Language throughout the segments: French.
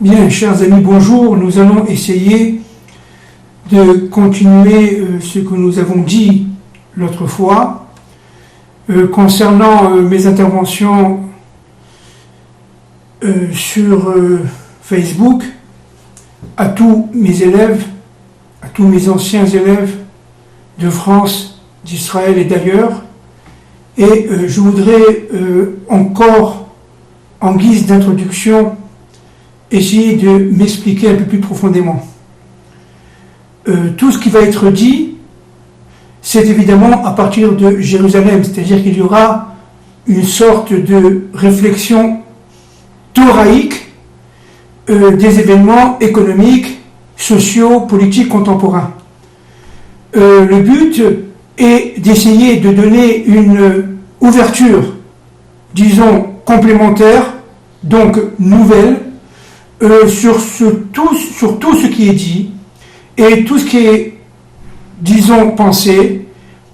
Bien, chers amis, bonjour. Nous allons essayer de continuer ce que nous avons dit l'autre fois concernant mes interventions sur Facebook à tous mes élèves, à tous mes anciens élèves de France, d'Israël et d'ailleurs. Et je voudrais encore, en guise d'introduction, essayer de m'expliquer un peu plus profondément. Tout ce qui va être dit, c'est évidemment à partir de Jérusalem, c'est-à-dire qu'il y aura une sorte de réflexion thoraïque des événements économiques, sociaux, politiques contemporains. Le but est d'essayer de donner une ouverture, disons, complémentaire, donc nouvelle, sur tout ce qui est dit et tout ce qui est, disons, pensé,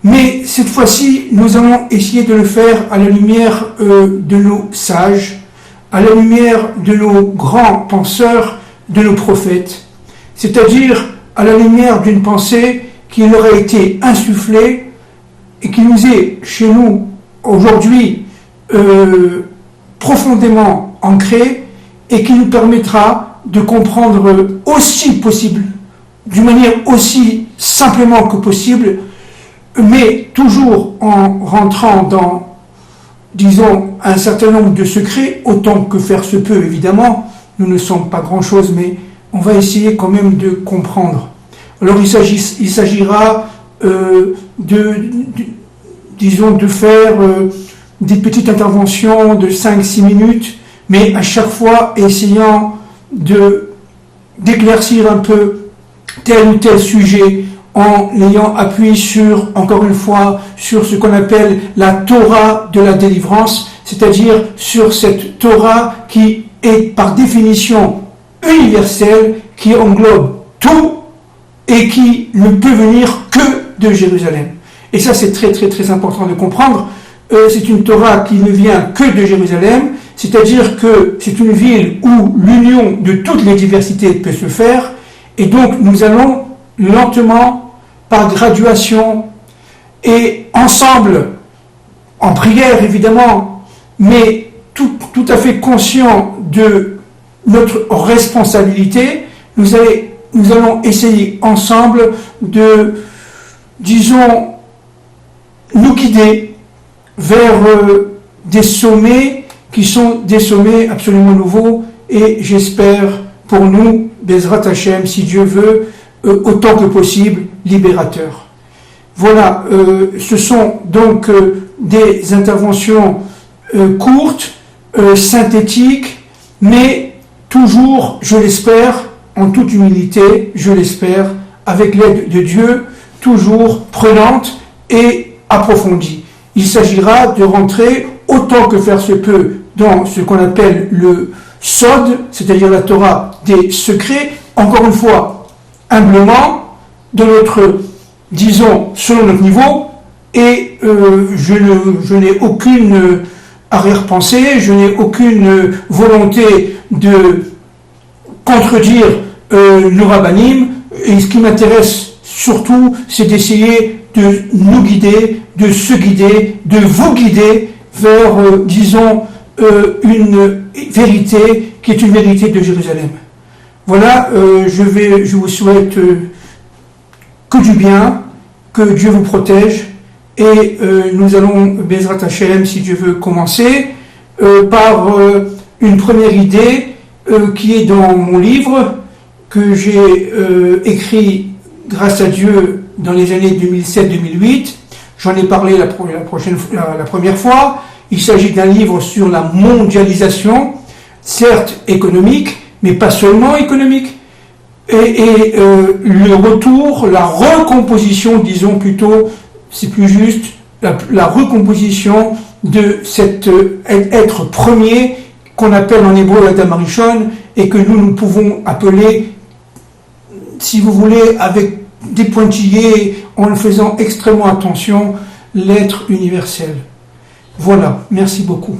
mais cette fois-ci, nous allons essayer de le faire à la lumière de nos sages, à la lumière de nos grands penseurs, de nos prophètes, c'est-à-dire à la lumière d'une pensée qui leur a été insufflée et qui nous est, chez nous, aujourd'hui, profondément ancrée, et qui nous permettra de comprendre aussi possible, d'une manière aussi simplement que possible, mais toujours en rentrant dans, disons, un certain nombre de secrets, autant que faire se peut, évidemment. Nous ne sommes pas grand-chose, mais on va essayer quand même de comprendre. Alors il s'agira disons, de faire des petites interventions de 5-6 minutes, mais à chaque fois essayant d'éclaircir un peu tel ou tel sujet en ayant appuyé sur, encore une fois, sur ce qu'on appelle la Torah de la délivrance, c'est-à-dire sur cette Torah qui est par définition universelle, qui englobe tout et qui ne peut venir que de Jérusalem. Et ça, c'est très très très important de comprendre. C'est une Torah qui ne vient que de Jérusalem, c'est-à-dire que c'est une ville où l'union de toutes les diversités peut se faire, et donc nous allons lentement, par graduation, et ensemble, en prière évidemment, mais tout à fait conscient de notre responsabilité, nous allons essayer ensemble de, disons, nous guider vers des sommets qui sont des sommets absolument nouveaux et j'espère pour nous, Bezrat Hashem, si Dieu veut, autant que possible, libérateurs. Voilà, ce sont donc des interventions courtes, synthétiques, mais toujours, je l'espère, en toute humilité, je l'espère, avec l'aide de Dieu, toujours prenante et approfondie. Il s'agira de rentrer autant que faire se peut dans ce qu'on appelle le Sod, c'est-à-dire la Torah des secrets, encore une fois, humblement, de notre, disons, selon notre niveau, et je n'ai aucune arrière-pensée, je n'ai aucune volonté de contredire nos rabbinim, et ce qui m'intéresse surtout, c'est d'essayer de nous guider, de se guider, de vous guider vers, disons, une vérité qui est une vérité de Jérusalem. Voilà, je vous souhaite que du bien, que Dieu vous protège, et nous allons, Bezrat Hashem, si Dieu veut, commencer par une première idée qui est dans mon livre, que j'ai écrit, grâce à Dieu, dans les années 2007-2008. J'en ai parlé la première fois. Il s'agit d'un livre sur la mondialisation, certes économique, mais pas seulement économique. Et le retour, la recomposition, disons plutôt, c'est plus juste, la recomposition de cet être premier qu'on appelle en hébreu Adam Arishon et que nous pouvons appeler, si vous voulez, avec des pointillés, en faisant extrêmement attention, l'être universel. Voilà, merci beaucoup.